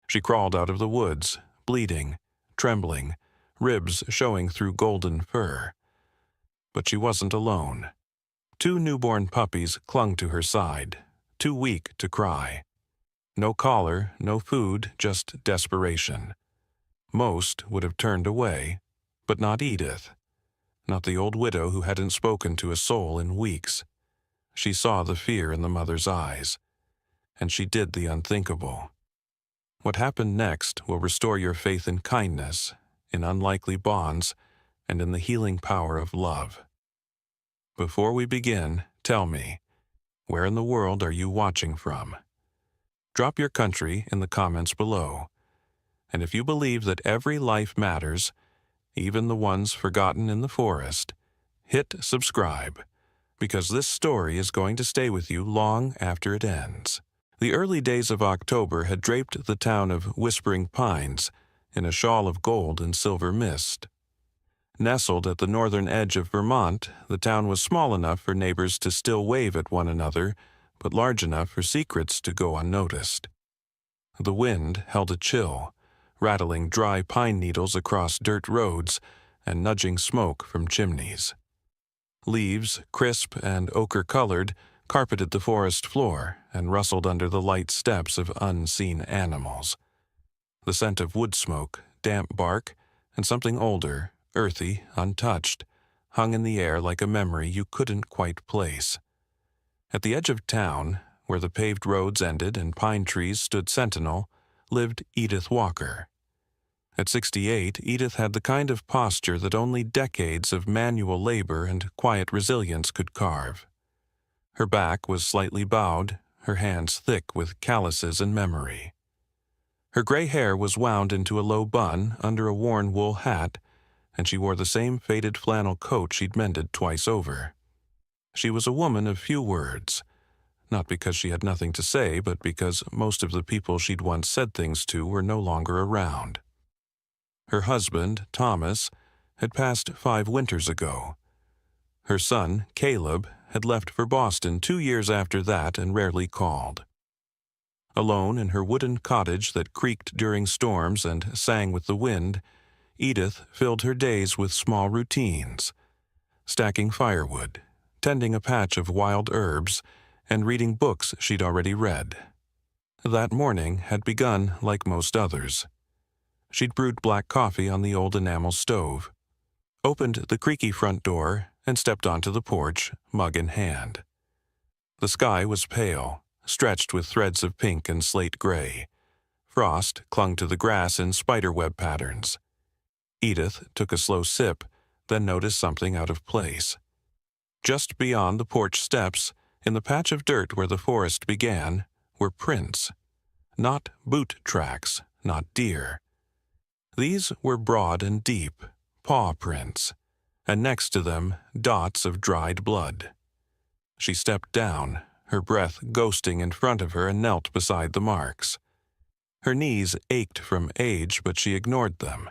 She crawled out of the woods, bleeding, trembling, ribs showing through golden fur. But she wasn't alone. 2 newborn puppies clung to her side, too weak to cry. No collar, no food, just desperation. Most would have turned away, but not Edith. Not the old widow who hadn't spoken to a soul in weeks. She saw the fear in the mother's eyes, and she did the unthinkable. What happened next will restore your faith in kindness, in unlikely bonds, and in the healing power of love. Before we begin, tell me, where in the world are you watching from? Drop your country in the comments below. And if you believe that every life matters, even the ones forgotten in the forest, hit subscribe, because this story is going to stay with you long after it ends. The early days of October had draped the town of Whispering Pines in a shawl of gold and silver mist. Nestled at the northern edge of Vermont, the town was small enough for neighbors to still wave at one another, but large enough for secrets to go unnoticed. The wind held a chill, rattling dry pine needles across dirt roads and nudging smoke from chimneys. Leaves, crisp and ochre-colored, carpeted the forest floor and rustled under the light steps of unseen animals. The scent of wood smoke, damp bark, and something older, earthy, untouched, hung in the air like a memory you couldn't quite place. At the edge of town, where the paved roads ended and pine trees stood sentinel, lived Edith Walker. At 68, Edith had the kind of posture that only decades of manual labor and quiet resilience could carve. Her back was slightly bowed, her hands thick with calluses and memory. Her gray hair was wound into a low bun under a worn wool hat, and she wore the same faded flannel coat she'd mended twice over. She was a woman of few words, not because she had nothing to say, but because most of the people she'd once said things to were no longer around. Her husband, Thomas, had passed 5 winters ago. Her son, Caleb, had left for Boston 2 years after that and rarely called. Alone in her wooden cottage that creaked during storms and sang with the wind, Edith filled her days with small routines, stacking firewood, tending a patch of wild herbs, and reading books she'd already read. That morning had begun like most others. She'd brewed black coffee on the old enamel stove, opened the creaky front door, and stepped onto the porch, mug in hand. The sky was pale, stretched with threads of pink and slate gray. Frost clung to the grass in spiderweb patterns. Edith took a slow sip, then noticed something out of place. Just beyond the porch steps, in the patch of dirt where the forest began, were prints. Not boot tracks, not deer. These were broad and deep, paw prints, and next to them, dots of dried blood. She stepped down, her breath ghosting in front of her, and knelt beside the marks. Her knees ached from age, but she ignored them.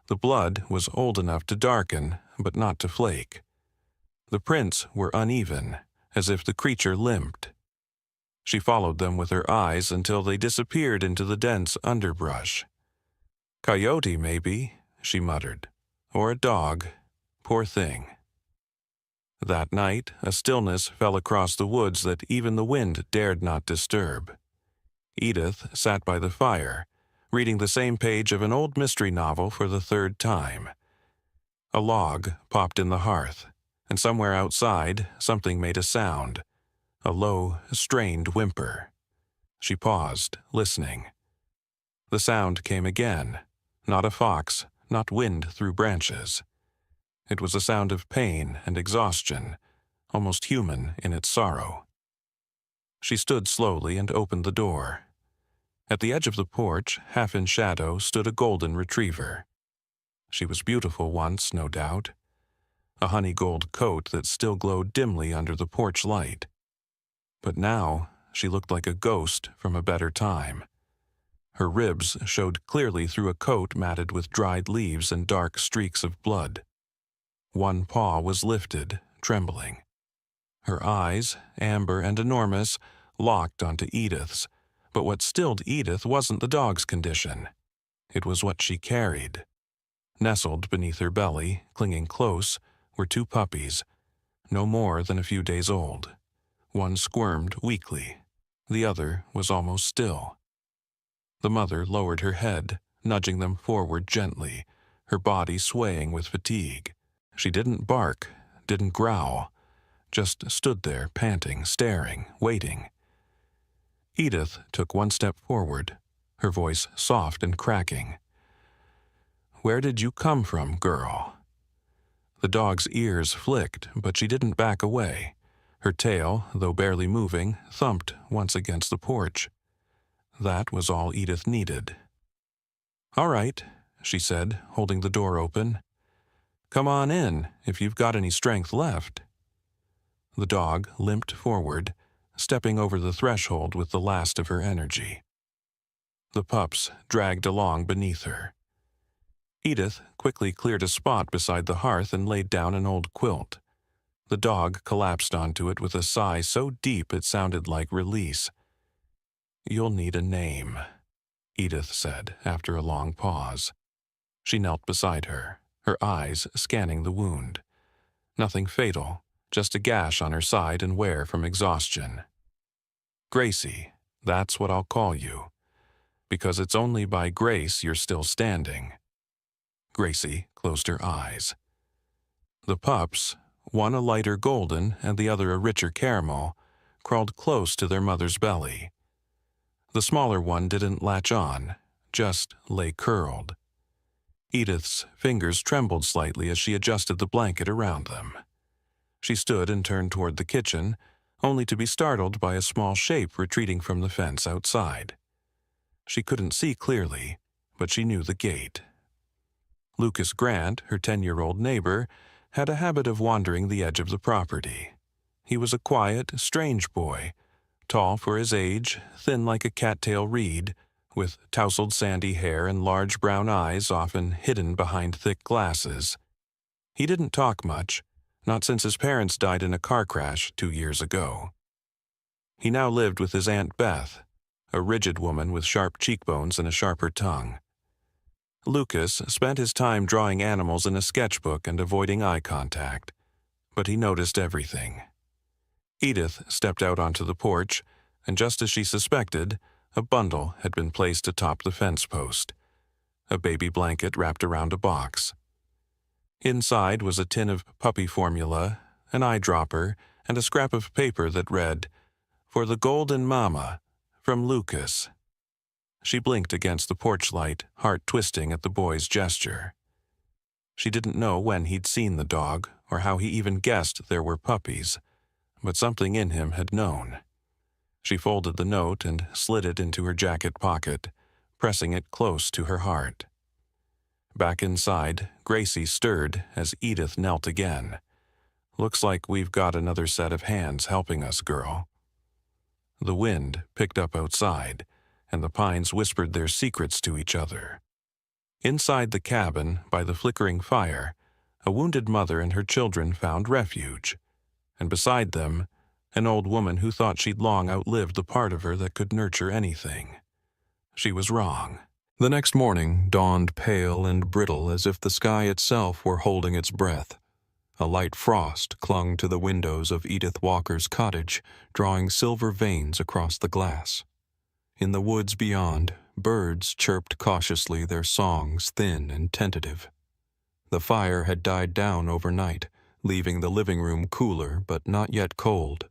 The blood was old enough to darken, but not to flake. The prints were uneven, as if the creature limped. She followed them with her eyes until they disappeared into the dense underbrush. "Coyote, maybe," she muttered. "Or a dog. Poor thing." That night, a stillness fell across the woods that even the wind dared not disturb. Edith sat by the fire, reading the same page of an old mystery novel for the 3rd time. A log popped in the hearth, and somewhere outside, something made a sound, a low, strained whimper. She paused, listening. The sound came again, not a fox, not wind through branches. It was a sound of pain and exhaustion, almost human in its sorrow. She stood slowly and opened the door. At the edge of the porch, half in shadow, stood a golden retriever. She was beautiful once, no doubt. A honey gold coat that still glowed dimly under the porch light. But now she looked like a ghost from a better time. Her ribs showed clearly through a coat matted with dried leaves and dark streaks of blood. One paw was lifted, trembling. Her eyes, amber and enormous, locked onto Edith's, But what stilled Edith wasn't the dog's condition. It was what she carried. Nestled beneath her belly, clinging close, were two puppies, no more than a few days old. One squirmed weakly. The other was almost still. The mother lowered her head, nudging them forward gently, her body swaying with fatigue. She didn't bark, didn't growl, just stood there, panting, staring, waiting. Edith took one step forward, her voice soft and cracking. "Where did you come from, girl?" The dog's ears flicked, but she didn't back away. Her tail, though barely moving, thumped once against the porch. That was all Edith needed. "All right," she said, holding the door open. "Come on in, if you've got any strength left." The dog limped forward, stepping over the threshold with the last of her energy. The pups dragged along beneath her. Edith quickly cleared a spot beside the hearth and laid down an old quilt. The dog collapsed onto it with a sigh so deep it sounded like release. "You'll need a name," Edith said after a long pause. She knelt beside her, her eyes scanning the wound. Nothing fatal, just a gash on her side and wear from exhaustion. "Gracie, that's what I'll call you, because it's only by grace you're still standing." Gracie closed her eyes. The pups, one a lighter golden and the other a richer caramel, crawled close to their mother's belly. The smaller one didn't latch on, just lay curled. Edith's fingers trembled slightly as she adjusted the blanket around them. She stood and turned toward the kitchen, only to be startled by a small shape retreating from the fence outside. She couldn't see clearly, but she knew the gait. Lucas Grant, her 10-year-old neighbor, had a habit of wandering the edge of the property. He was a quiet, strange boy, tall for his age, thin like a cattail reed, with tousled sandy hair and large brown eyes often hidden behind thick glasses. He didn't talk much, not since his parents died in a car crash 2 years ago. He now lived with his Aunt Beth, a rigid woman with sharp cheekbones and a sharper tongue. Lucas spent his time drawing animals in a sketchbook and avoiding eye contact, but he noticed everything. Edith stepped out onto the porch, and just as she suspected, a bundle had been placed atop the fence post, a baby blanket wrapped around a box. Inside was a tin of puppy formula, an eyedropper, and a scrap of paper that read, "For the Golden Mama, from Lucas." She blinked against the porch light, heart twisting at the boy's gesture. She didn't know when he'd seen the dog or how he even guessed there were puppies, but something in him had known. She folded the note and slid it into her jacket pocket, pressing it close to her heart. Back inside, Gracie stirred as Edith knelt again. "Looks like we've got another set of hands helping us, girl." The wind picked up outside, and the pines whispered their secrets to each other. Inside the cabin, by the flickering fire, a wounded mother and her children found refuge, and beside them, an old woman who thought she'd long outlived the part of her that could nurture anything. She was wrong. The next morning dawned pale and brittle as if the sky itself were holding its breath. A light frost clung to the windows of Edith Walker's cottage, drawing silver veins across the glass. In the woods beyond, birds chirped cautiously, their songs thin and tentative. The fire had died down overnight, leaving the living room cooler but not yet cold.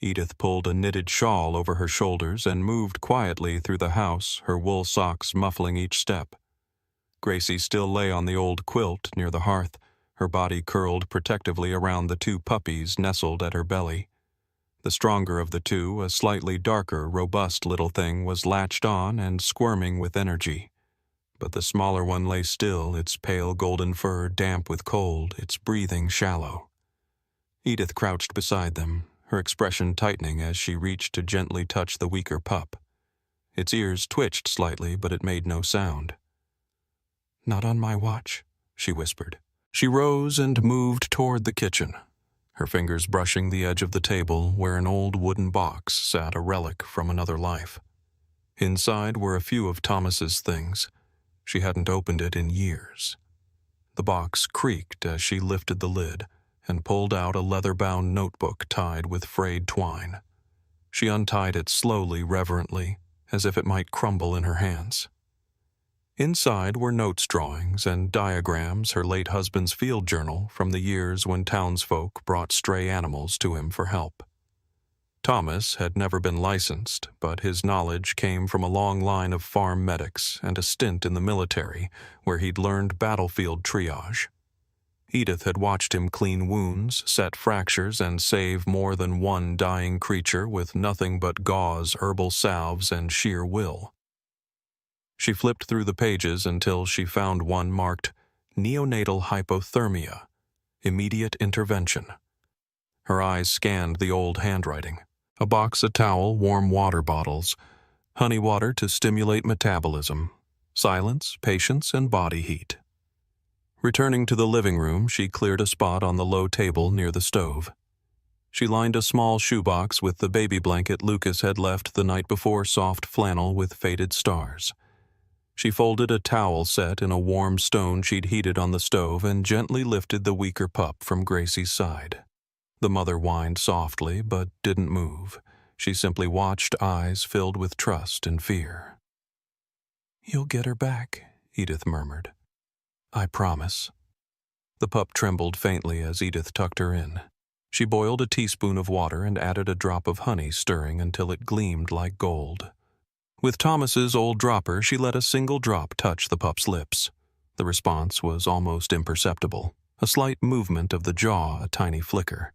Edith pulled a knitted shawl over her shoulders and moved quietly through the house, her wool socks muffling each step. Gracie still lay on the old quilt near the hearth, her body curled protectively around the two puppies nestled at her belly. The stronger of the two, a slightly darker, robust little thing, was latched on and squirming with energy. But the smaller one lay still, its pale golden fur damp with cold, its breathing shallow. Edith crouched beside them, her expression tightening as she reached to gently touch the weaker pup. Its ears twitched slightly, but it made no sound. "Not on my watch," she whispered. She rose and moved toward the kitchen, her fingers brushing the edge of the table where an old wooden box sat, a relic from another life. Inside were a few of Thomas's things. She hadn't opened it in years. The box creaked as she lifted the lid and pulled out a leather-bound notebook tied with frayed twine. She untied it slowly, reverently, as if it might crumble in her hands. Inside were notes, drawings, and diagrams, her late husband's field journal from the years when townsfolk brought stray animals to him for help. Thomas had never been licensed, but his knowledge came from a long line of farm medics and a stint in the military where he'd learned battlefield triage. Edith had watched him clean wounds, set fractures, and save more than one dying creature with nothing but gauze, herbal salves, and sheer will. She flipped through the pages until she found one marked Neonatal Hypothermia, Immediate Intervention. Her eyes scanned the old handwriting. A box of towel, warm water bottles, honey water to stimulate metabolism, silence, patience, and body heat. Returning to the living room, she cleared a spot on the low table near the stove. She lined a small shoebox with the baby blanket Lucas had left the night before, soft flannel with faded stars. She folded a towel set in a warm stone she'd heated on the stove and gently lifted the weaker pup from Gracie's side. The mother whined softly but didn't move. She simply watched, eyes filled with trust and fear. "You'll get her back," Edith murmured. "I promise." The pup trembled faintly as Edith tucked her in. She boiled a teaspoon of water and added a drop of honey, stirring until it gleamed like gold. With Thomas's old dropper, she let a single drop touch the pup's lips. The response was almost imperceptible, a slight movement of the jaw, a tiny flicker.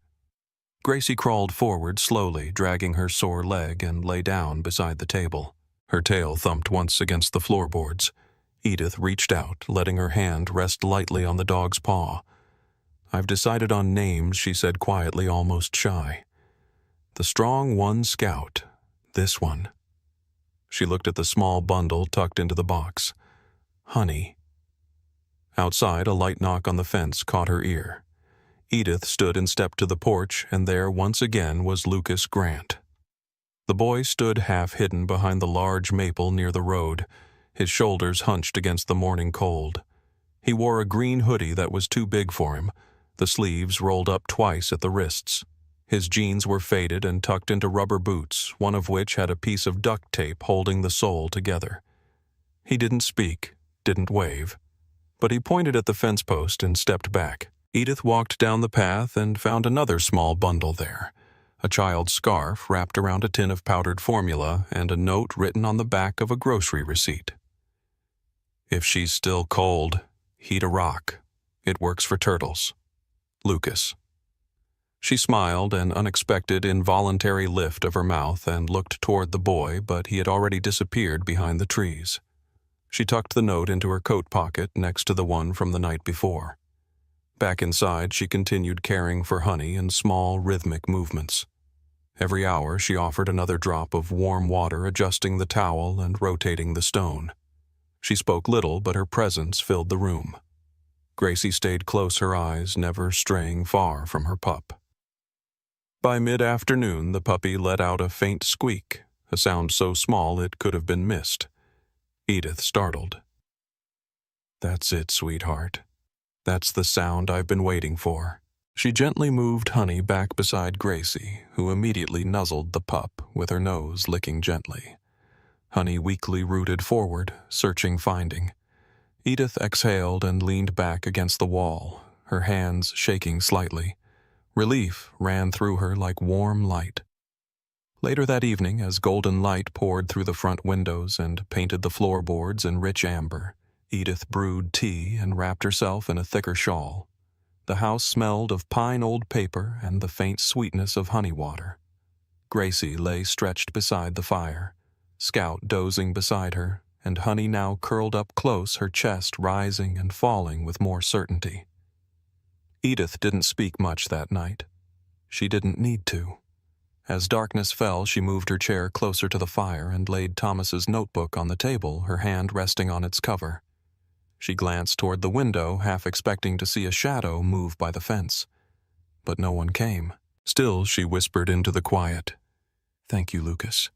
Gracie crawled forward slowly, dragging her sore leg, and lay down beside the table. Her tail thumped once against the floorboards. Edith reached out, letting her hand rest lightly on the dog's paw. "I've decided on names," she said quietly, almost shy. "The strong one Scout. This one." She looked at the small bundle tucked into the box. "Honey." Outside, a light knock on the fence caught her ear. Edith stood and stepped to the porch, and there once again was Lucas Grant. The boy stood half hidden behind the large maple near the road, his shoulders hunched against the morning cold. He wore a green hoodie that was too big for him, the sleeves rolled up twice at the wrists. His jeans were faded and tucked into rubber boots, one of which had a piece of duct tape holding the sole together. He didn't speak, didn't wave, but he pointed at the fence post and stepped back. Edith walked down the path and found another small bundle there, a child's scarf wrapped around a tin of powdered formula and a note written on the back of a grocery receipt. "If she's still cold, heat a rock. It works for turtles. Lucas." She smiled, an unexpected, involuntary lift of her mouth, and looked toward the boy, but he had already disappeared behind the trees. She tucked the note into her coat pocket next to the one from the night before. Back inside, she continued caring for Honey in small, rhythmic movements. Every hour, she offered another drop of warm water, adjusting the towel and rotating the stone. She spoke little, but her presence filled the room. Gracie stayed close, her eyes never straying far from her pup. By mid-afternoon, the puppy let out a faint squeak, a sound so small it could have been missed. Edith startled. "That's it, sweetheart. That's the sound I've been waiting for." She gently moved Honey back beside Gracie, who immediately nuzzled the pup, with her nose licking gently. Honey weakly rooted forward, searching, finding. Edith exhaled and leaned back against the wall, her hands shaking slightly. Relief ran through her like warm light. Later that evening, as golden light poured through the front windows and painted the floorboards in rich amber, Edith brewed tea and wrapped herself in a thicker shawl. The house smelled of pine old paper and the faint sweetness of honey water. Gracie lay stretched beside the fire, Scout dozing beside her, and Honey now curled up close, her chest rising and falling with more certainty. Edith didn't speak much that night. She didn't need to. As darkness fell, she moved her chair closer to the fire and laid Thomas's notebook on the table, her hand resting on its cover. She glanced toward the window, half expecting to see a shadow move by the fence. But no one came. Still, she whispered into the quiet, "Thank you, Lucas.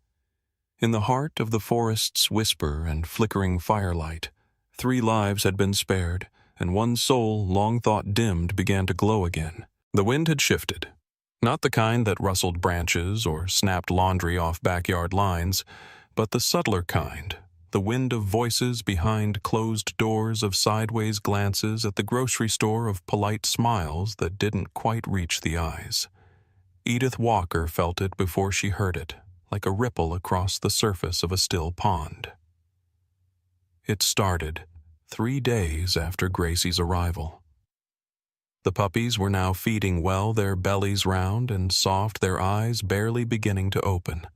In the heart of the forest's whisper and flickering firelight, 3 lives had been spared, and one soul, long thought dimmed, began to glow again. The wind had shifted. Not the kind that rustled branches or snapped laundry off backyard lines, but the subtler kind, the wind of voices behind closed doors, of sideways glances at the grocery store, of polite smiles that didn't quite reach the eyes. Edith Walker felt it before she heard it, like a ripple across the surface of a still pond. It started 3 days after Gracie's arrival. The puppies were now feeding well, their bellies round and soft, their eyes barely beginning to open.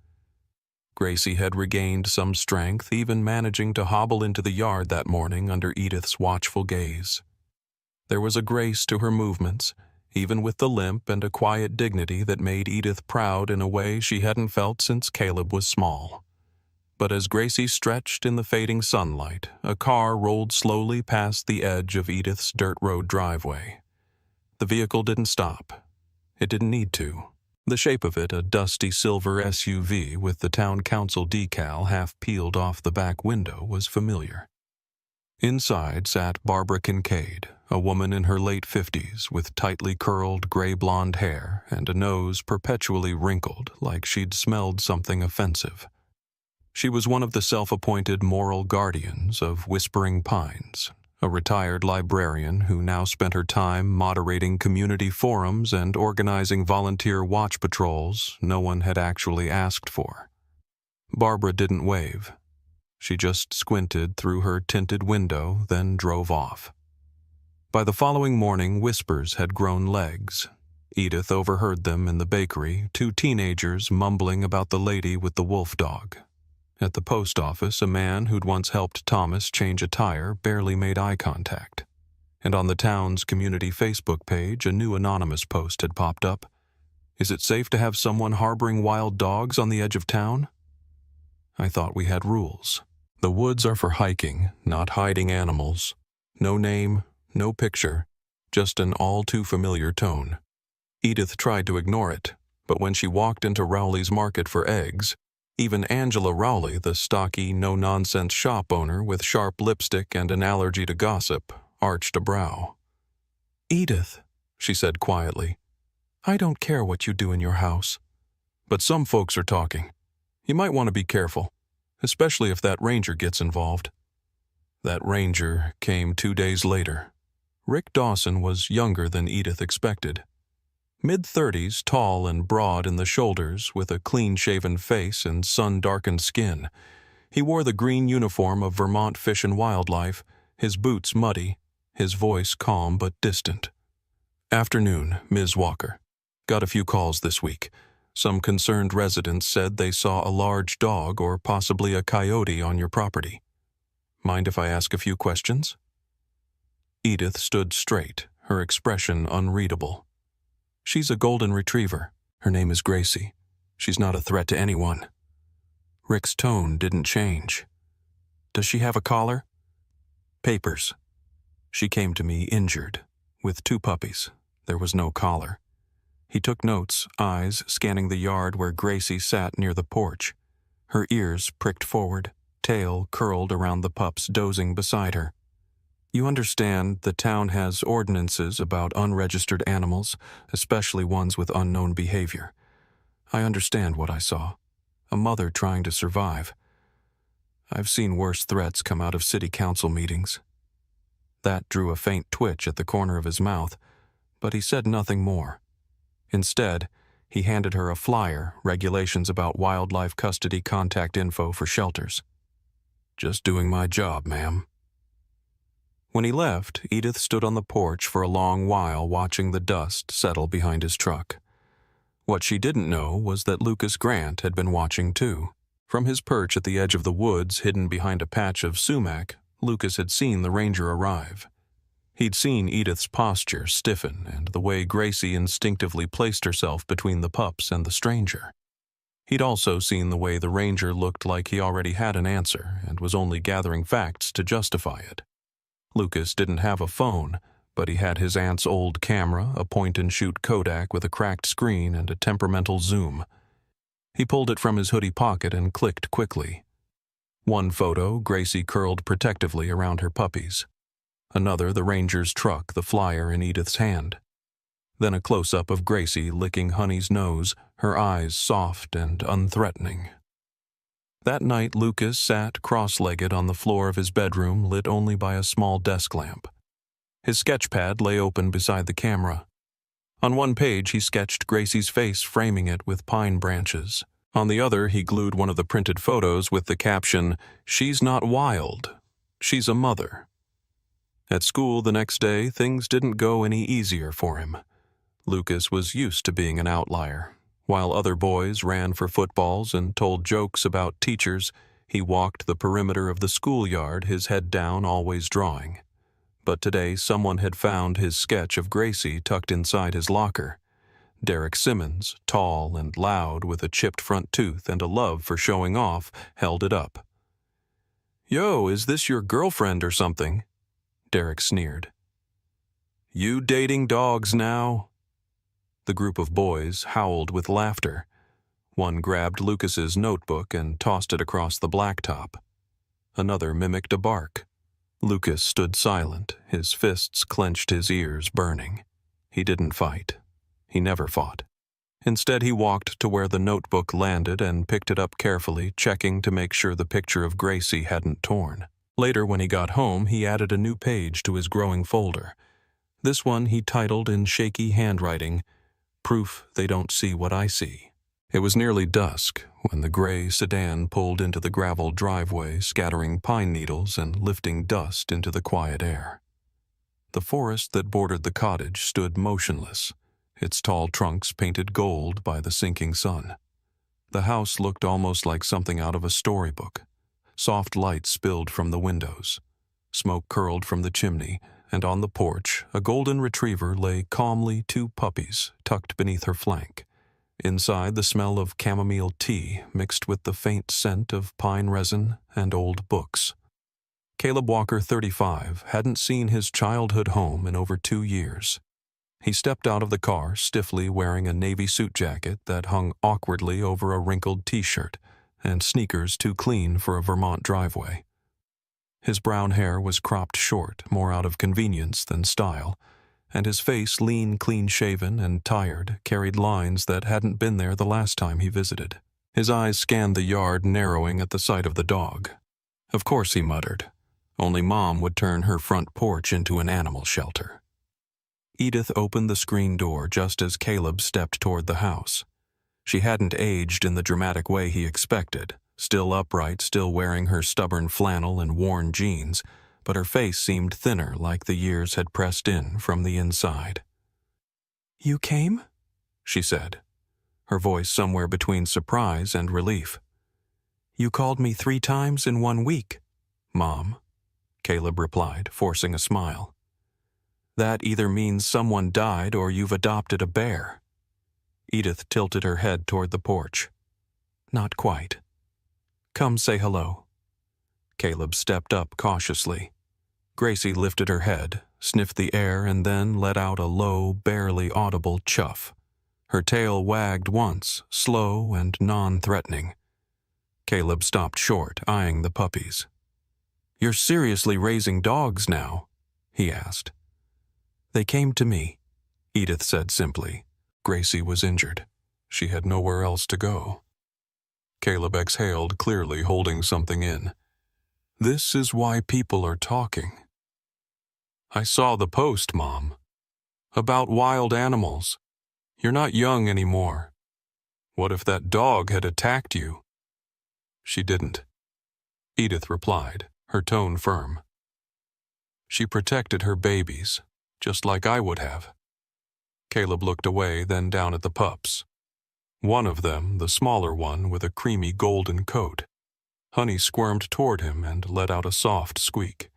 Gracie had regained some strength, even managing to hobble into the yard that morning under Edith's watchful gaze. There was a grace to her movements, even with the limp, and a quiet dignity that made Edith proud in a way she hadn't felt since Caleb was small. But as Gracie stretched in the fading sunlight, a car rolled slowly past the edge of Edith's dirt road driveway. The vehicle didn't stop. It didn't need to. The shape of it, a dusty silver SUV with the town council decal half peeled off the back window, was familiar. Inside sat Barbara Kincaid, a woman in her late 50s with tightly curled gray-blonde hair and a nose perpetually wrinkled like she'd smelled something offensive. She was one of the self-appointed moral guardians of Whispering Pines, a retired librarian who now spent her time moderating community forums and organizing volunteer watch patrols no one had actually asked for. Barbara didn't wave. She just squinted through her tinted window, then drove off. By the following morning, whispers had grown legs. Edith overheard them in the bakery, 2 teenagers mumbling about the lady with the wolf dog. At the post office, a man who'd once helped Thomas change a tire barely made eye contact. And on the town's community Facebook page, a new anonymous post had popped up. Is it safe to have someone harboring wild dogs on the edge of town? I thought we had rules. The woods are for hiking, not hiding animals. No name, no picture, just an all-too-familiar tone. Edith tried to ignore it, but when she walked into Rowley's Market for eggs, even Angela Rowley, the stocky, no-nonsense shop owner with sharp lipstick and an allergy to gossip, arched a brow. "Edith," she said quietly, "I don't care what you do in your house. But some folks are talking. You might want to be careful, especially if that ranger gets involved." That ranger came 2 days later. Rick Dawson was younger than Edith expected. Mid-30s, tall and broad in the shoulders, with a clean-shaven face and sun-darkened skin. He wore the green uniform of Vermont Fish and Wildlife, his boots muddy, his voice calm but distant. "Afternoon, Ms. Walker. Got a few calls this week. Some concerned residents said they saw a large dog or possibly a coyote on your property. Mind if I ask a few questions?" Edith stood straight, her expression unreadable. "She's a golden retriever. Her name is Gracie. She's not a threat to anyone." Rick's tone didn't change. "Does she have a collar?" "Papers. She came to me injured, with 2 puppies. There was no collar." He took notes, eyes scanning the yard where Gracie sat near the porch. Her ears pricked forward, tail curled around the pups dozing beside her. "You understand the town has ordinances about unregistered animals, especially ones with unknown behavior. I understand what I saw. A mother trying to survive. I've seen worse threats come out of city council meetings." That drew a faint twitch at the corner of his mouth, but he said nothing more. Instead, he handed her a flyer, regulations about wildlife custody contact info for shelters. "Just doing my job, ma'am." When he left, Edith stood on the porch for a long while watching the dust settle behind his truck. What she didn't know was that Lucas Grant had been watching too. From his perch at the edge of the woods hidden behind a patch of sumac, Lucas had seen the ranger arrive. He'd seen Edith's posture stiffen and the way Gracie instinctively placed herself between the pups and the stranger. He'd also seen the way the ranger looked like he already had an answer and was only gathering facts to justify it. Lucas didn't have a phone, but he had his aunt's old camera, a point-and-shoot Kodak with a cracked screen and a temperamental zoom. He pulled it from his hoodie pocket and clicked quickly. One photo, Gracie curled protectively around her puppies. Another, the ranger's truck, the flyer in Edith's hand. Then a close-up of Gracie licking Honey's nose, her eyes soft and unthreatening. That night, Lucas sat cross-legged on the floor of his bedroom, lit only by a small desk lamp. His sketch pad lay open beside the camera. On one page, he sketched Gracie's face, framing it with pine branches. On the other, he glued one of the printed photos with the caption, "She's not wild. She's a mother." At school the next day, things didn't go any easier for him. Lucas was used to being an outlier. While other boys ran for footballs and told jokes about teachers, he walked the perimeter of the schoolyard, his head down, always drawing. But today someone had found his sketch of Gracie tucked inside his locker. Derek Simmons, tall and loud with a chipped front tooth and a love for showing off, held it up. "Yo, is this your girlfriend or something?" Derek sneered. "You dating dogs now?" The group of boys howled with laughter. One grabbed Lucas's notebook and tossed it across the blacktop. Another mimicked a bark. Lucas stood silent, his fists clenched, his ears burning. He didn't fight. He never fought. Instead, he walked to where the notebook landed and picked it up carefully, checking to make sure the picture of Gracie hadn't torn. Later, when he got home, he added a new page to his growing folder. This one he titled in shaky handwriting, "Proof They Don't See What I See." It was nearly dusk when the gray sedan pulled into the gravel driveway, scattering pine needles and lifting dust into the quiet air. The forest that bordered the cottage stood motionless, its tall trunks painted gold by the sinking sun. The house looked almost like something out of a storybook. Soft light spilled from the windows. Smoke curled from the chimney, and on the porch, a golden retriever lay calmly, two puppies tucked beneath her flank. Inside, the smell of chamomile tea mixed with the faint scent of pine resin and old books. Caleb Walker, 35, hadn't seen his childhood home in over 2 years. He stepped out of the car, stiffly wearing a navy suit jacket that hung awkwardly over a wrinkled t-shirt and sneakers too clean for a Vermont driveway. His brown hair was cropped short, more out of convenience than style, and his face, lean, clean-shaven, and tired, carried lines that hadn't been there the last time he visited. His eyes scanned the yard, narrowing at the sight of the dog. Of course, he muttered. Only Mom would turn her front porch into an animal shelter. Edith opened the screen door just as Caleb stepped toward the house. She hadn't aged in the dramatic way he expected, still upright, still wearing her stubborn flannel and worn jeans, but her face seemed thinner, like the years had pressed in from the inside. "You came?" she said, her voice somewhere between surprise and relief. "You called me 3 times in 1 week, Mom," Caleb replied, forcing a smile. "That either means someone died or you've adopted a bear." Edith tilted her head toward the porch. "Not quite. Come say hello." Caleb stepped up cautiously. Gracie lifted her head, sniffed the air, and then let out a low, barely audible chuff. Her tail wagged once, slow and non-threatening. Caleb stopped short, eyeing the puppies. "You're seriously raising dogs now?" he asked. "They came to me," Edith said simply. Gracie was injured. She had nowhere else to go. Caleb exhaled, clearly holding something in. "This is why people are talking." "I saw the post, Mom. About wild animals. You're not young anymore. What if that dog had attacked you?" "She didn't," Edith replied, her tone firm. "She protected her babies, just like I would have." Caleb looked away, then down at the pups. One of them, the smaller one with a creamy golden coat. Honey squirmed toward him and let out a soft squeak.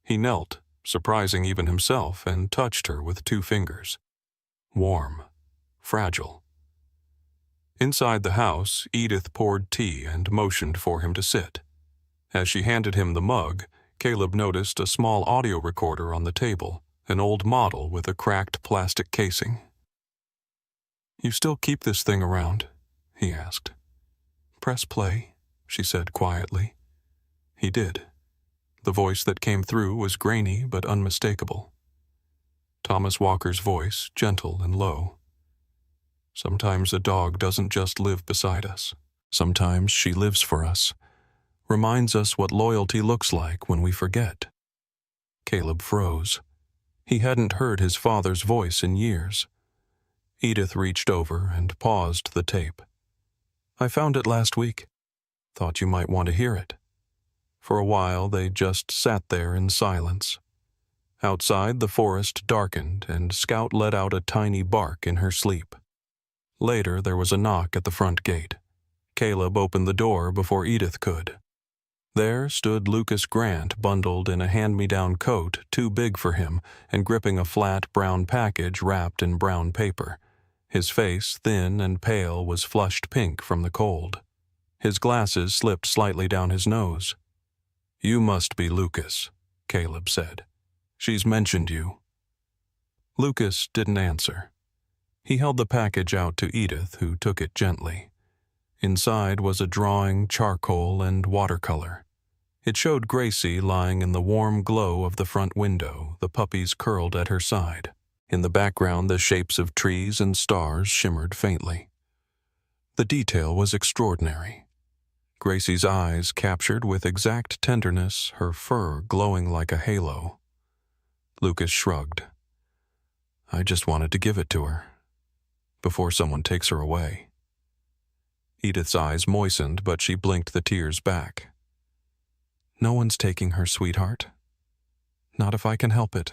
He knelt, surprising even himself, and touched her with 2 fingers. Warm, fragile. Inside the house, Edith poured tea and motioned for him to sit. As she handed him the mug, Caleb noticed a small audio recorder on the table, an old model with a cracked plastic casing. "You still keep this thing around?" he asked. "Press play," she said quietly. He did. The voice that came through was grainy but unmistakable. Thomas Walker's voice, gentle and low. "Sometimes a dog doesn't just live beside us. Sometimes she lives for us, reminds us what loyalty looks like when we forget." Caleb froze. He hadn't heard his father's voice in years. Edith reached over and paused the tape. "I found it last week. Thought you might want to hear it." For a while they just sat there in silence. Outside, the forest darkened, and Scout let out a tiny bark in her sleep. Later, there was a knock at the front gate. Caleb opened the door before Edith could. There stood Lucas Grant, bundled in a hand-me-down coat too big for him and gripping a flat brown package wrapped in brown paper. His face, thin and pale, was flushed pink from the cold. His glasses slipped slightly down his nose. "You must be Lucas," Caleb said. "She's mentioned you." Lucas didn't answer. He held the package out to Edith, who took it gently. Inside was a drawing, charcoal, and watercolor. It showed Gracie lying in the warm glow of the front window, the puppies curled at her side. In the background, the shapes of trees and stars shimmered faintly. The detail was extraordinary. Gracie's eyes captured with exact tenderness, her fur glowing like a halo. Lucas shrugged. "I just wanted to give it to her, before someone takes her away." Edith's eyes moistened, but she blinked the tears back. "No one's taking her, sweetheart. Not if I can help it."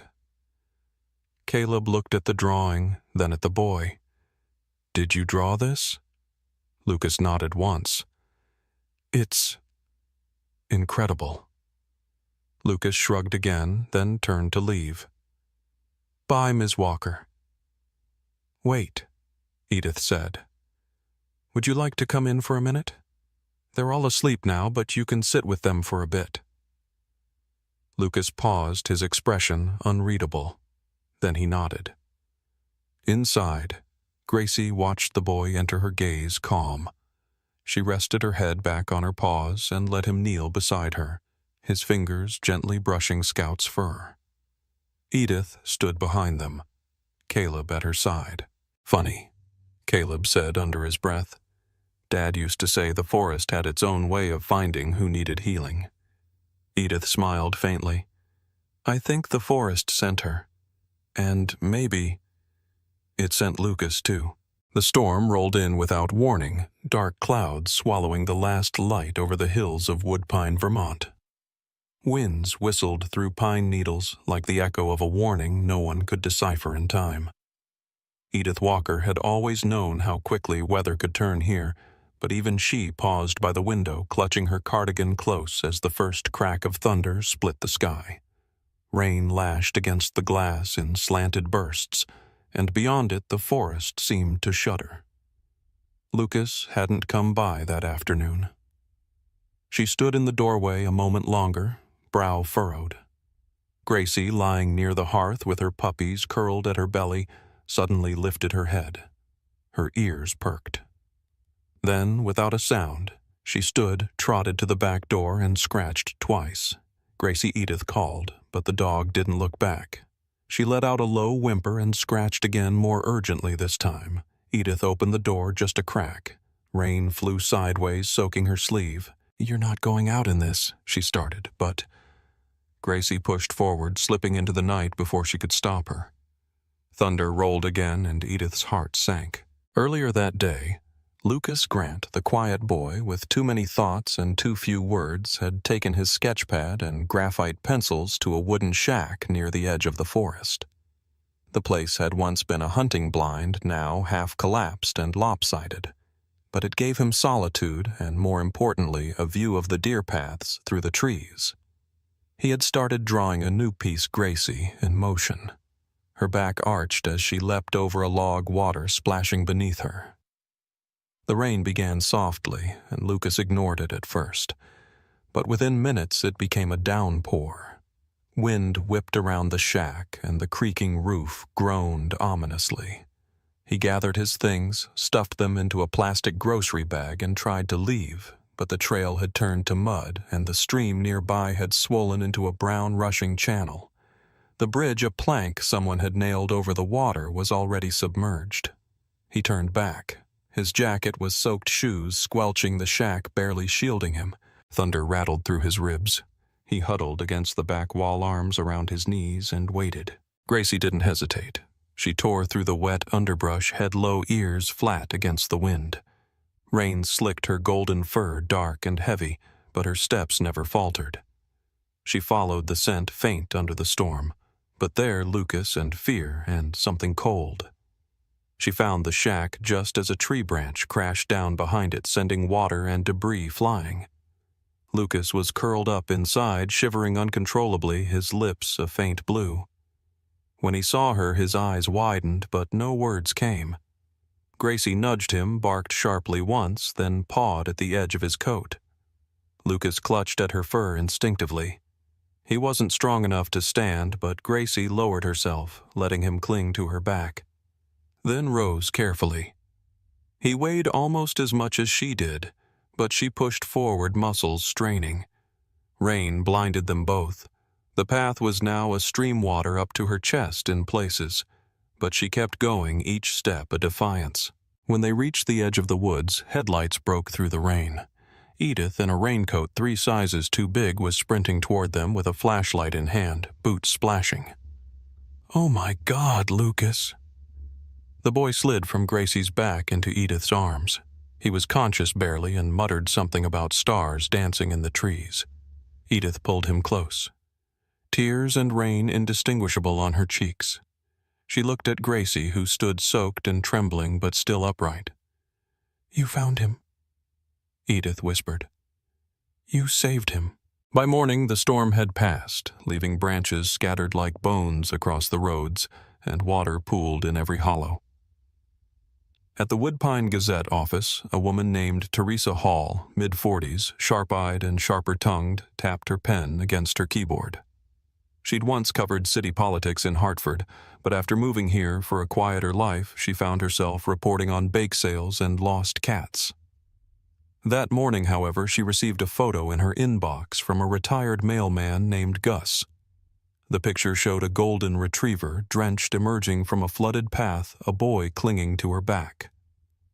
Caleb looked at the drawing, then at the boy. "Did you draw this?" Lucas nodded once. "It's incredible." Lucas shrugged again, then turned to leave. "Bye, Ms. Walker." "Wait," Edith said. "Would you like to come in for a minute? They're all asleep now, but you can sit with them for a bit." Lucas paused, his expression unreadable. Then he nodded. Inside, Gracie watched the boy enter her gaze calm. She rested her head back on her paws and let him kneel beside her, his fingers gently brushing Scout's fur. Edith stood behind them, Caleb at her side. "Funny," Caleb said under his breath. "Dad used to say the forest had its own way of finding who needed healing." Edith smiled faintly. "I think the forest sent her. And maybe it sent Lucas, too." The storm rolled in without warning, dark clouds swallowing the last light over the hills of Woodpine, Vermont. Winds whistled through pine needles like the echo of a warning no one could decipher in time. Edith Walker had always known how quickly weather could turn here, but even she paused by the window, clutching her cardigan close as the first crack of thunder split the sky. Rain lashed against the glass in slanted bursts, and beyond it the forest seemed to shudder. Lucas hadn't come by that afternoon. She stood in the doorway a moment longer, brow furrowed. Gracie, lying near the hearth with her puppies curled at her belly, suddenly lifted her head. Her ears perked. Then, without a sound, she stood, trotted to the back door, and scratched twice. Gracie Edith called, but the dog didn't look back. She let out a low whimper and scratched again more urgently this time. Edith opened the door just a crack. Rain flew sideways, soaking her sleeve. "You're not going out in this," she started, but Gracie pushed forward, slipping into the night before she could stop her. Thunder rolled again, and Edith's heart sank. Earlier that day, Lucas Grant, the quiet boy with too many thoughts and too few words, had taken his sketchpad and graphite pencils to a wooden shack near the edge of the forest. The place had once been a hunting blind, now half collapsed and lopsided, but it gave him solitude and, more importantly, a view of the deer paths through the trees. He had started drawing a new piece, Gracie, in motion. Her back arched as she leapt over a log, water splashing beneath her. The rain began softly, and Lucas ignored it at first. But within minutes it became a downpour. Wind whipped around the shack, and the creaking roof groaned ominously. He gathered his things, stuffed them into a plastic grocery bag, and tried to leave, but the trail had turned to mud and the stream nearby had swollen into a brown rushing channel. The bridge, a plank someone had nailed over the water, was already submerged. He turned back. His jacket was soaked shoes squelching the shack barely shielding him. Thunder rattled through his ribs. He huddled against the back wall, arms around his knees, and waited. Gracie didn't hesitate. She tore through the wet underbrush, head low, ears flat against the wind. Rain slicked her golden fur, dark and heavy, but her steps never faltered. She followed the scent, faint under the storm, but there Lucas and fear and something cold. She found the shack just as a tree branch crashed down behind it, sending water and debris flying. Lucas was curled up inside, shivering uncontrollably, his lips a faint blue. When he saw her, his eyes widened, but no words came. Gracie nudged him, barked sharply once, then pawed at the edge of his coat. Lucas clutched at her fur instinctively. He wasn't strong enough to stand, but Gracie lowered herself, letting him cling to her back. Then rose carefully. He weighed almost as much as she did, but she pushed forward, muscles straining. Rain blinded them both. The path was now a stream water up to her chest in places, but she kept going, each step a defiance. When they reached the edge of the woods, headlights broke through the rain. Edith, in a raincoat 3 sizes too big, was sprinting toward them with a flashlight in hand, boots splashing. "Oh my God, Lucas." The boy slid from Gracie's back into Edith's arms. He was conscious barely and muttered something about stars dancing in the trees. Edith pulled him close. Tears and rain indistinguishable on her cheeks. She looked at Gracie, who stood soaked and trembling but still upright. "You found him," Edith whispered. "You saved him." By morning the storm had passed, leaving branches scattered like bones across the roads and water pooled in every hollow. At the Woodpine Gazette office, a woman named Teresa Hall, mid-40s, sharp-eyed and sharper-tongued, tapped her pen against her keyboard. She'd once covered city politics in Hartford, but after moving here for a quieter life, she found herself reporting on bake sales and lost cats. That morning, however, she received a photo in her inbox from a retired mailman named Gus. The picture showed a golden retriever, drenched, emerging from a flooded path, a boy clinging to her back.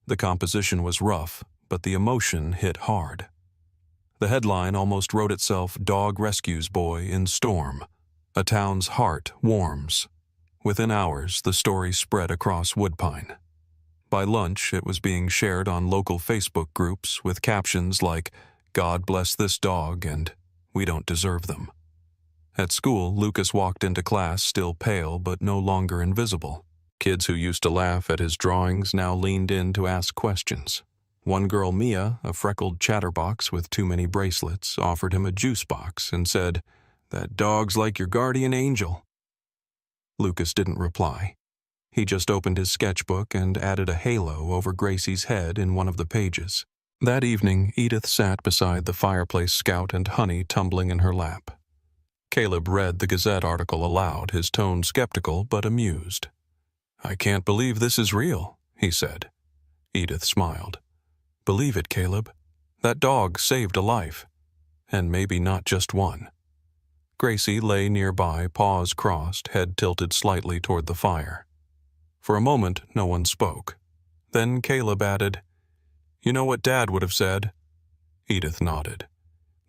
The composition was rough, but the emotion hit hard. The headline almost wrote itself, "Dog Rescues Boy in Storm. A town's heart warms." Within hours, the story spread across Woodpine. By lunch, it was being shared on local Facebook groups with captions like, "God bless this dog," and "We don't deserve them." At school, Lucas walked into class still pale but no longer invisible. Kids who used to laugh at his drawings now leaned in to ask questions. One girl, Mia, a freckled chatterbox with too many bracelets, offered him a juice box and said, "That dog's like your guardian angel." Lucas didn't reply. He just opened his sketchbook and added a halo over Gracie's head in one of the pages. That evening, Edith sat beside the fireplace, Scout and Honey tumbling in her lap. Caleb read the Gazette article aloud, his tone skeptical but amused. "I can't believe this is real," he said. Edith smiled. "Believe it, Caleb. That dog saved a life. And maybe not just one." Gracie lay nearby, paws crossed, head tilted slightly toward the fire. For a moment, no one spoke. Then Caleb added, "You know what Dad would have said?" Edith nodded.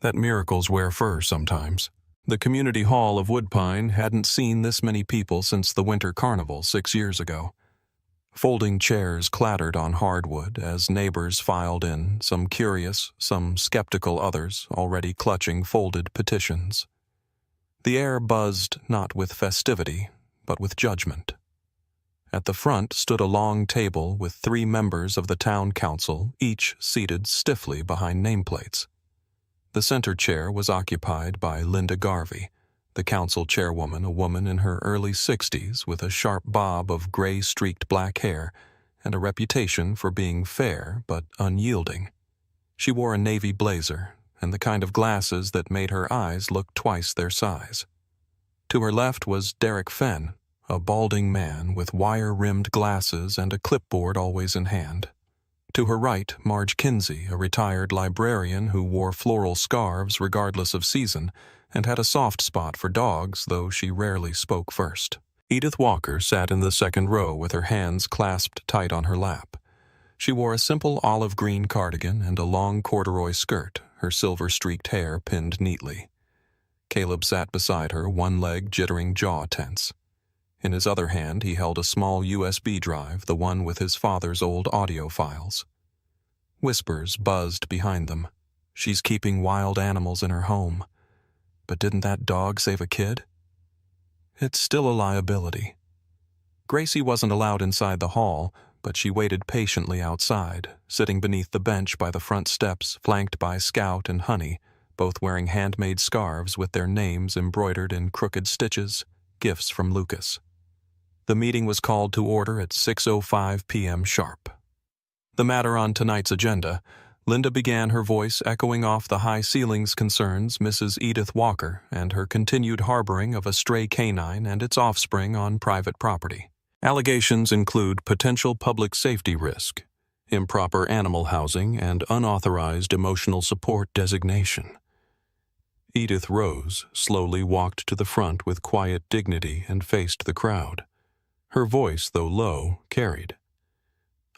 "That miracles wear fur sometimes." The community hall of Woodpine hadn't seen this many people since the winter carnival 6 years ago. Folding chairs clattered on hardwood as neighbors filed in, some curious, some skeptical, others already clutching folded petitions. The air buzzed not with festivity, but with judgment. At the front stood a long table with 3 members of the town council, each seated stiffly behind nameplates. The center chair was occupied by Linda Garvey, the council chairwoman, a woman in her early 60s with a sharp bob of gray-streaked black hair and a reputation for being fair but unyielding. She wore a navy blazer and the kind of glasses that made her eyes look twice their size. To her left was Derek Fenn, a balding man with wire-rimmed glasses and a clipboard always in hand. To her right, Marge Kinsey, a retired librarian who wore floral scarves regardless of season and had a soft spot for dogs, though she rarely spoke first. Edith Walker sat in the second row with her hands clasped tight on her lap. She wore a simple olive-green cardigan and a long corduroy skirt, her silver-streaked hair pinned neatly. Caleb sat beside her, one leg jittering, jaw tense. In his other hand, he held a small USB drive, the one with his father's old audio files. Whispers buzzed behind them. She's keeping wild animals in her home. But didn't that dog save a kid? It's still a liability. Gracie wasn't allowed inside the hall, but she waited patiently outside, sitting beneath the bench by the front steps, flanked by Scout and Honey, both wearing handmade scarves with their names embroidered in crooked stitches, gifts from Lucas. The meeting was called to order at 6:05 p.m. sharp. The matter on tonight's agenda, Linda began, her voice echoing off the high ceilings concerns Mrs. Edith Walker and her continued harboring of a stray canine and its offspring on private property. Allegations include potential public safety risk, improper animal housing, and unauthorized emotional support designation. Edith rose, slowly walked to the front with quiet dignity and faced the crowd. Her voice, though low, carried.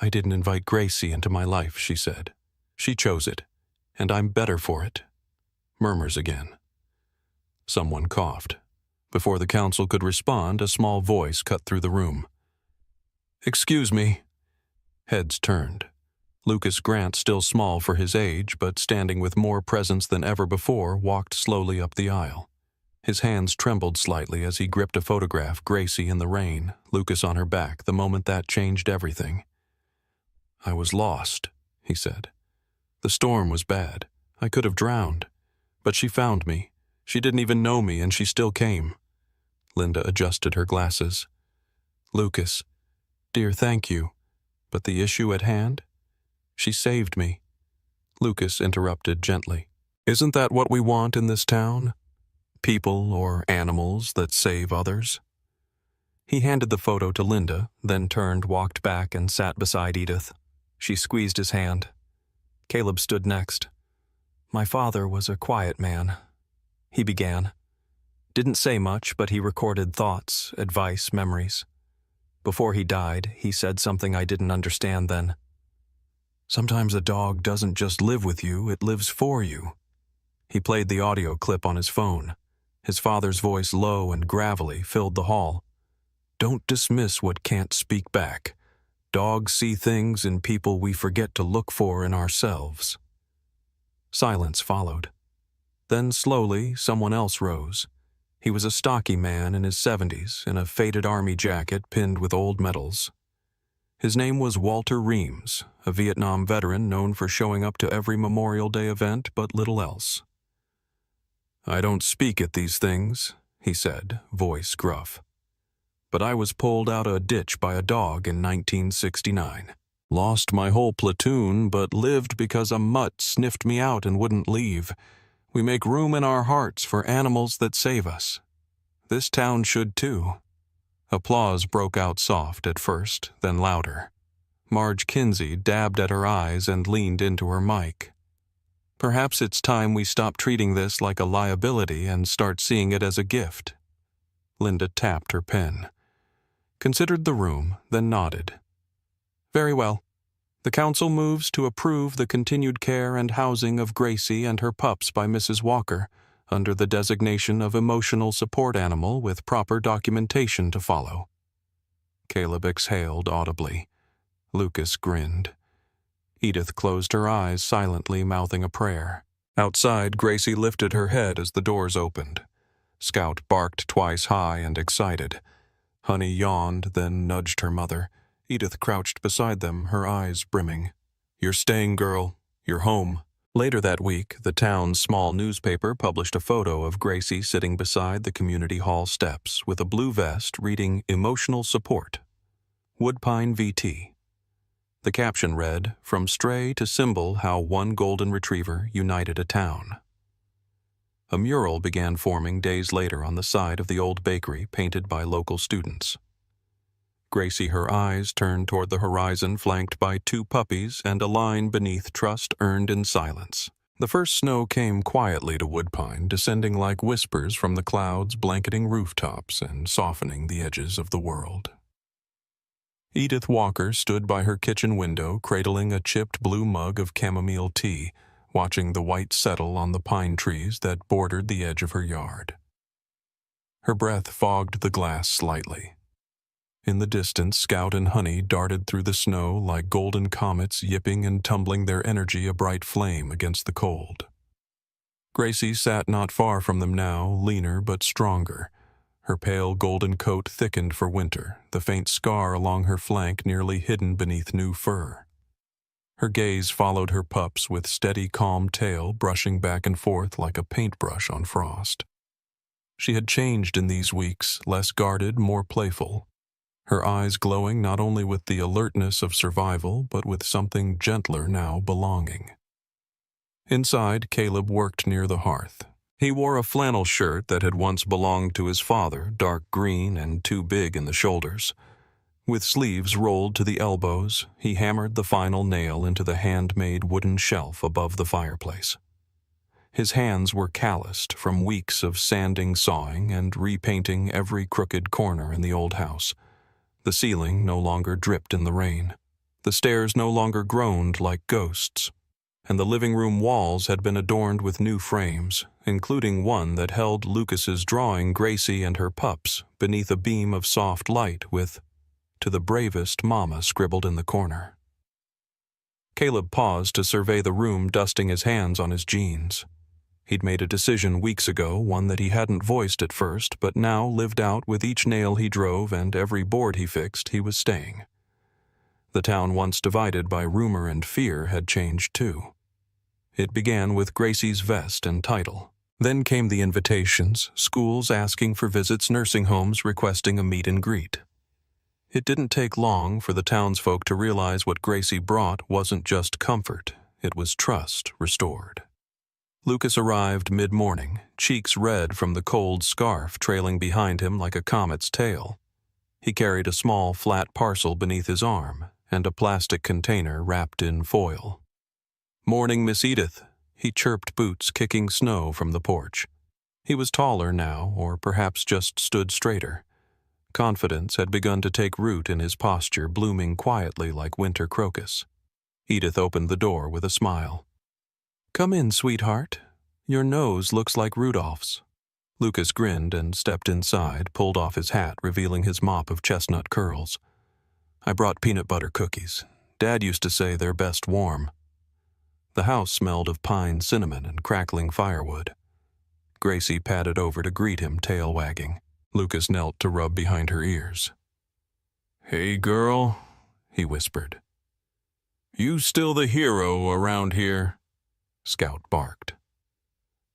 "I didn't invite Gracie into my life," she said. "She chose it, and I'm better for it." Murmurs again. Someone coughed. Before the council could respond, a small voice cut through the room. "Excuse me." Heads turned. Lucas Grant, still small for his age, but standing with more presence than ever before, walked slowly up the aisle. His hands trembled slightly as he gripped a photograph, Gracie in the rain, Lucas on her back, the moment that changed everything. "I was lost," he said. "The storm was bad. I could have drowned. But she found me. She didn't even know me, and she still came." Linda adjusted her glasses. "Lucas, dear, thank you. But the issue at hand? She saved me." Lucas interrupted gently. "Isn't that what we want in this town? People or animals that save others?" He handed the photo to Linda, then turned, walked back, and sat beside Edith. She squeezed his hand. Caleb stood next. "My father was a quiet man," he began. Didn't say much, but he recorded thoughts, advice, memories. Before he died, he said something I didn't understand then. "Sometimes a dog doesn't just live with you, it lives for you." He played the audio clip on his phone. His father's voice, low and gravelly, filled the hall. "Don't dismiss what can't speak back. Dogs see things in people we forget to look for in ourselves." Silence followed. Then slowly, someone else rose. He was a stocky man in his 70s, in a faded army jacket pinned with old medals. His name was Walter Reams, a Vietnam veteran known for showing up to every Memorial Day event but little else. "I don't speak at these things," he said, voice gruff. "But I was pulled out of a ditch by a dog in 1969. Lost my whole platoon, but lived because a mutt sniffed me out and wouldn't leave. We make room in our hearts for animals that save us. This town should too." Applause broke out soft at first, then louder. Marge Kinsey dabbed at her eyes and leaned into her mic. "Perhaps it's time we stop treating this like a liability and start seeing it as a gift." Linda tapped her pen, considered the room, then nodded. "Very well. The council moves to approve the continued care and housing of Gracie and her pups by Mrs. Walker, under the designation of emotional support animal with proper documentation to follow." Caleb exhaled audibly. Lucas grinned. Edith closed her eyes, silently mouthing a prayer. Outside, Gracie lifted her head as the doors opened. Scout barked twice high and excited. Honey yawned, then nudged her mother. Edith crouched beside them, her eyes brimming. "You're staying, girl. You're home." Later that week, the town's small newspaper published a photo of Gracie sitting beside the community hall steps with a blue vest reading "Emotional Support. Woodpine VT." The caption read, "From stray to symbol how one golden retriever united a town." A mural began forming days later on the side of the old bakery, painted by local students. Gracie, her eyes turned toward the horizon, flanked by 2 puppies and a line beneath trust earned in silence. The first snow came quietly to Woodpine, descending like whispers from the clouds, blanketing rooftops and softening the edges of the world. Edith Walker stood by her kitchen window, cradling a chipped blue mug of chamomile tea, watching the white settle on the pine trees that bordered the edge of her yard. Her breath fogged the glass slightly. In the distance, Scout and Honey darted through the snow like golden comets, yipping and tumbling their energy a bright flame against the cold. Gracie sat not far from them now, leaner but stronger. Her pale golden coat thickened for winter, the faint scar along her flank nearly hidden beneath new fur. Her gaze followed her pups with steady, calm tail brushing back and forth like a paintbrush on frost. She had changed in these weeks, less guarded, more playful. Her eyes glowing not only with the alertness of survival, but with something gentler now, belonging. Inside, Caleb worked near the hearth. He wore a flannel shirt that had once belonged to his father, dark green and too big in the shoulders. With sleeves rolled to the elbows, he hammered the final nail into the handmade wooden shelf above the fireplace. His hands were calloused from weeks of sanding, sawing, and repainting every crooked corner in the old house. The ceiling no longer dripped in the rain. The stairs no longer groaned like ghosts. And the living room walls had been adorned with new frames, including one that held Lucas's drawing Gracie and her pups beneath a beam of soft light with, "To the bravest Mama," scribbled in the corner. Caleb paused to survey the room, dusting his hands on his jeans. He'd made a decision weeks ago, one that he hadn't voiced at first, but now lived out with each nail he drove and every board he fixed. He was staying. The town, once divided by rumor and fear, had changed too. It began with Gracie's vest and title. Then came the invitations, schools asking for visits, nursing homes requesting a meet and greet. It didn't take long for the townsfolk to realize what Gracie brought wasn't just comfort, it was trust restored. Lucas arrived mid-morning, cheeks red from the cold scarf trailing behind him like a comet's tail. He carried a small, flat parcel beneath his arm and a plastic container wrapped in foil. "Morning, Miss Edith," he chirped, boots kicking snow from the porch. He was taller now, or perhaps just stood straighter. Confidence had begun to take root in his posture, blooming quietly like winter crocus. Edith opened the door with a smile. "Come in, sweetheart. Your nose looks like Rudolph's." Lucas grinned and stepped inside, pulled off his hat, revealing his mop of chestnut curls. "I brought peanut butter cookies. Dad used to say they're best warm." The house smelled of pine, cinnamon, and crackling firewood. Gracie padded over to greet him, tail wagging. Lucas knelt to rub behind her ears. "Hey, girl," he whispered. "You still the hero around here?" Scout barked.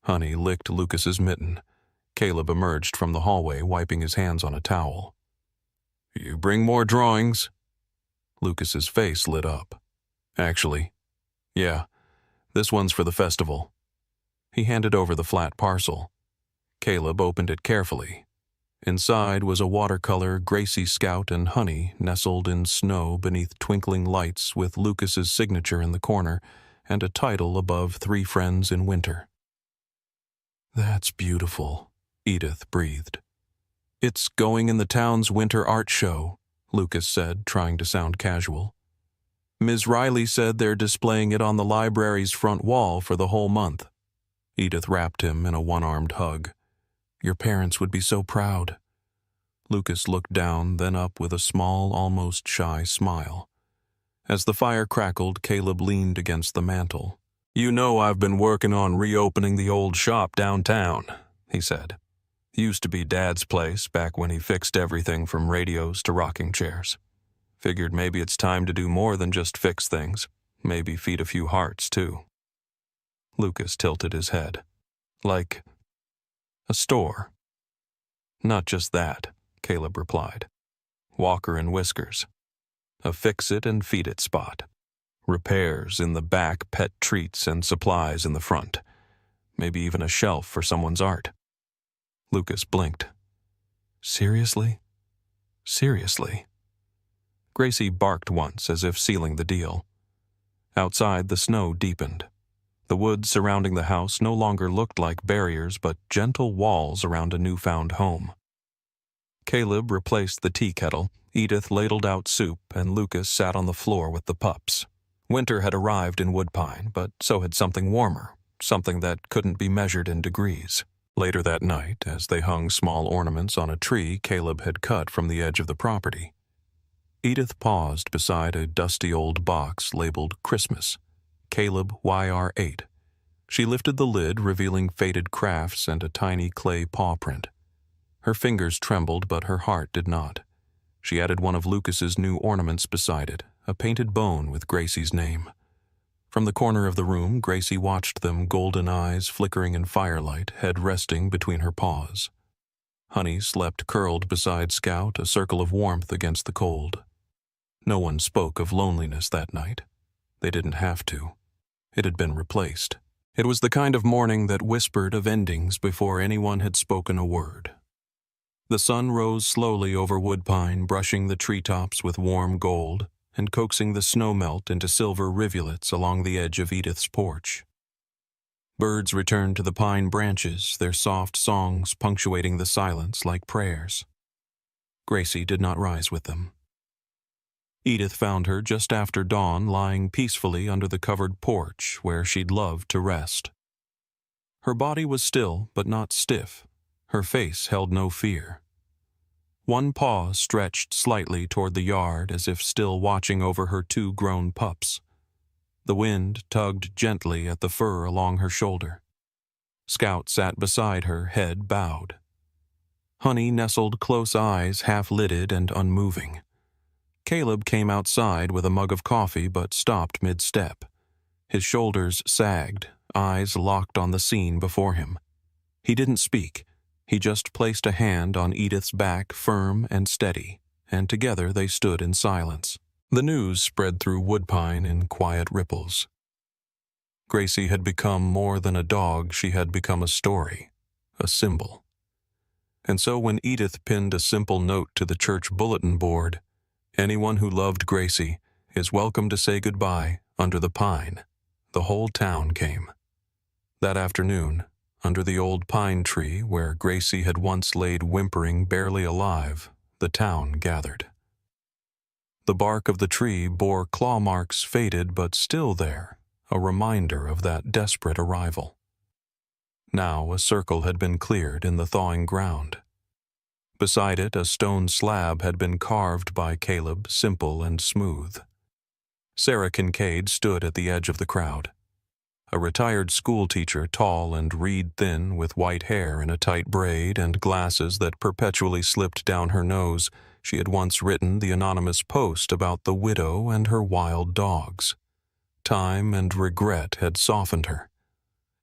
Honey licked Lucas's mitten. Caleb emerged from the hallway, wiping his hands on a towel. "You bring more drawings?" Lucas's face lit up. "Actually, yeah. This one's for the festival." He handed over the flat parcel. Caleb opened it carefully. Inside was a watercolor Gracie, Scout, and Honey nestled in snow beneath twinkling lights with Lucas's signature in the corner and a title above 3 Friends in Winter. "That's beautiful," Edith breathed. "It's going in the town's winter art show," Lucas said, trying to sound casual. "Ms. Riley said they're displaying it on the library's front wall for the whole month." Edith wrapped him in a one-armed hug. "Your parents would be so proud." Lucas looked down, then up with a small, almost shy smile. As the fire crackled, Caleb leaned against the mantel. "You know I've been working on reopening the old shop downtown," he said. "Used to be Dad's place back when he fixed everything from radios to rocking chairs. Figured maybe it's time to do more than just fix things. Maybe feed a few hearts, too." Lucas tilted his head. "Like a store?" "Not just that," Caleb replied. "Walker and Whiskers. A fix-it-and-feed-it spot. Repairs in the back, pet treats and supplies in the front. maybe even a shelf for someone's art. Lucas blinked. Seriously? Seriously? Gracie barked once as if sealing the deal. Outside, the snow deepened. The woods surrounding the house no longer looked like barriers but gentle walls around a newfound home. Caleb replaced the tea kettle, Edith ladled out soup, and Lucas sat on the floor with the pups. Winter had arrived in Woodpine, but so had something warmer, something that couldn't be measured in degrees. Later that night, as they hung small ornaments on a tree Caleb had cut from the edge of the property, Edith paused beside a dusty old box labeled Christmas, Caleb YR8. She lifted the lid, revealing faded crafts and a tiny clay paw print. Her fingers trembled, but her heart did not. She added one of Lucas's new ornaments beside it, a painted bone with Gracie's name. From the corner of the room, Gracie watched them, golden eyes flickering in firelight, head resting between her paws. Honey slept curled beside Scout, a circle of warmth against the cold. No one spoke of loneliness that night. They didn't have to. It had been replaced. It was the kind of morning that whispered of endings before anyone had spoken a word. The sun rose slowly over Woodpine, brushing the treetops with warm gold and coaxing the snow melt into silver rivulets along the edge of Edith's porch. Birds returned to the pine branches, their soft songs punctuating the silence like prayers. Gracie did not rise with them. Edith found her just after dawn, lying peacefully under the covered porch where she'd loved to rest. Her body was still, but not stiff. Her face held no fear. One paw stretched slightly toward the yard as if still watching over her two grown pups. The wind tugged gently at the fur along her shoulder. Scout sat beside her, head bowed. Honey nestled close, eyes half-lidded and unmoving. Caleb came outside with a mug of coffee but stopped mid-step. His shoulders sagged, eyes locked on the scene before him. He didn't speak. He just placed a hand on Edith's back, firm and steady, and together they stood in silence. The news spread through Woodpine in quiet ripples. Gracie had become more than a dog, she had become a story, a symbol. And so when Edith pinned a simple note to the church bulletin board, anyone who loved Gracie is welcome to say goodbye under the pine, the whole town came. That afternoon, under the old pine tree where Gracie had once laid whimpering, barely alive, the town gathered. The bark of the tree bore claw marks faded but still there, a reminder of that desperate arrival. Now a circle had been cleared in the thawing ground. Beside it, a stone slab had been carved by Caleb, simple and smooth. Sarah Kincaid stood at the edge of the crowd. A retired schoolteacher, tall and reed-thin, with white hair in a tight braid and glasses that perpetually slipped down her nose, she had once written the anonymous post about the widow and her wild dogs. Time and regret had softened her.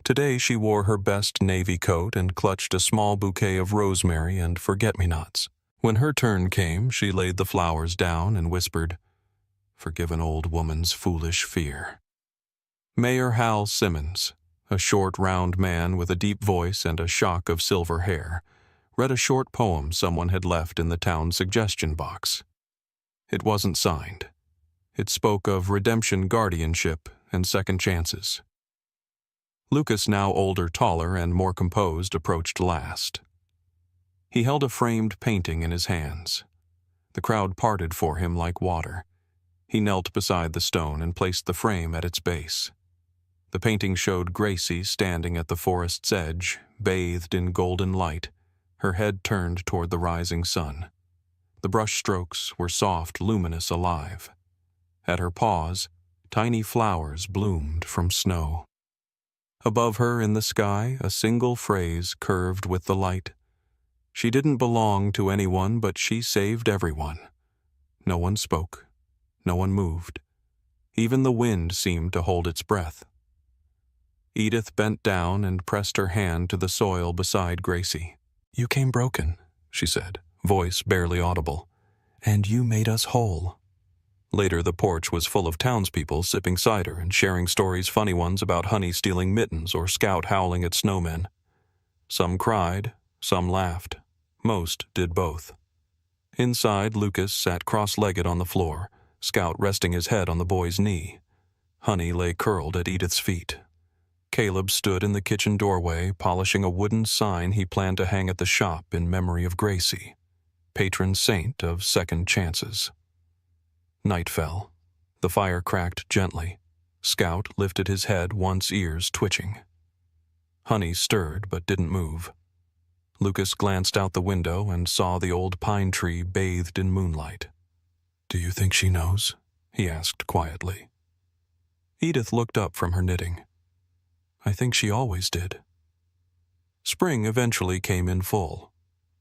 Today she wore her best navy coat and clutched a small bouquet of rosemary and forget-me-nots. When her turn came, she laid the flowers down and whispered, "Forgive an old woman's foolish fear." Mayor Hal Simmons, a short, round man with a deep voice and a shock of silver hair, read a short poem someone had left in the town suggestion box. It wasn't signed. It spoke of redemption, guardianship, and second chances. Lucas, now older, taller, and more composed, approached last. He held a framed painting in his hands. The crowd parted for him like water. He knelt beside the stone and placed the frame at its base. The painting showed Gracie standing at the forest's edge, bathed in golden light, her head turned toward the rising sun. The brush strokes were soft, luminous, alive. At her paws, tiny flowers bloomed from snow. Above her in the sky, a single phrase curved with the light. She didn't belong to anyone, but she saved everyone. No one spoke. No one moved. Even the wind seemed to hold its breath. Edith bent down and pressed her hand to the soil beside Gracie. "You came broken," she said, voice barely audible, "and you made us whole." Later, the porch was full of townspeople sipping cider and sharing stories, funny ones about Honey stealing mittens or Scout howling at snowmen. Some cried, some laughed. Most did both. Inside, Lucas sat cross-legged on the floor, Scout resting his head on the boy's knee. Honey lay curled at Edith's feet. Caleb stood in the kitchen doorway, polishing a wooden sign he planned to hang at the shop in memory of Gracie, patron saint of second chances. Night fell. The fire cracked gently. Scout lifted his head, once ears twitching. Honey stirred but didn't move. Lucas glanced out the window and saw the old pine tree bathed in moonlight. "Do you think she knows?" he asked quietly. Edith looked up from her knitting. "I think she always did." Spring eventually came in full.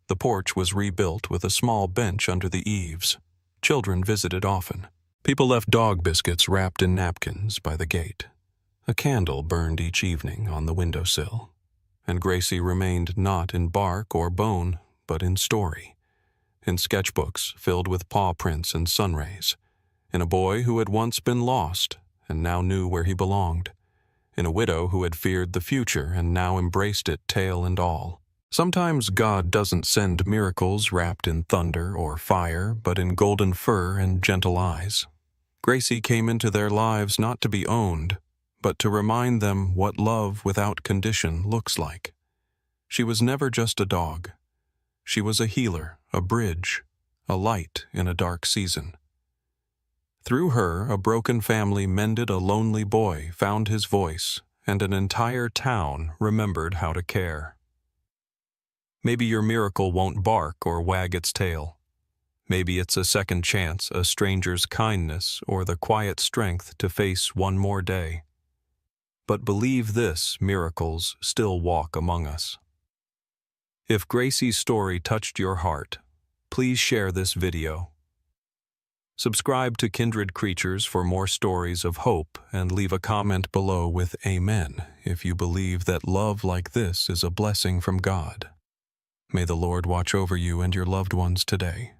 The porch was rebuilt with a small bench under the eaves. Children visited often. People left dog biscuits wrapped in napkins by the gate. A candle burned each evening on the windowsill. And Gracie remained not in bark or bone, but in story. In sketchbooks filled with paw prints and sun rays. In a boy who had once been lost and now knew where he belonged. In a widow who had feared the future and now embraced it tail and all. Sometimes God doesn't send miracles wrapped in thunder or fire, but in golden fur and gentle eyes. Gracie came into their lives not to be owned, but to remind them what love without condition looks like. She was never just a dog. She was a healer, a bridge, a light in a dark season. Through her, a broken family mended, a lonely boy found his voice, and an entire town remembered how to care. Maybe your miracle won't bark or wag its tail. Maybe it's a second chance, a stranger's kindness, or the quiet strength to face one more day. But believe this, miracles still walk among us. If Gracie's story touched your heart, please share this video. Subscribe to Kindred Creatures for more stories of hope and leave a comment below with Amen if you believe that love like this is a blessing from God. May the Lord watch over you and your loved ones today.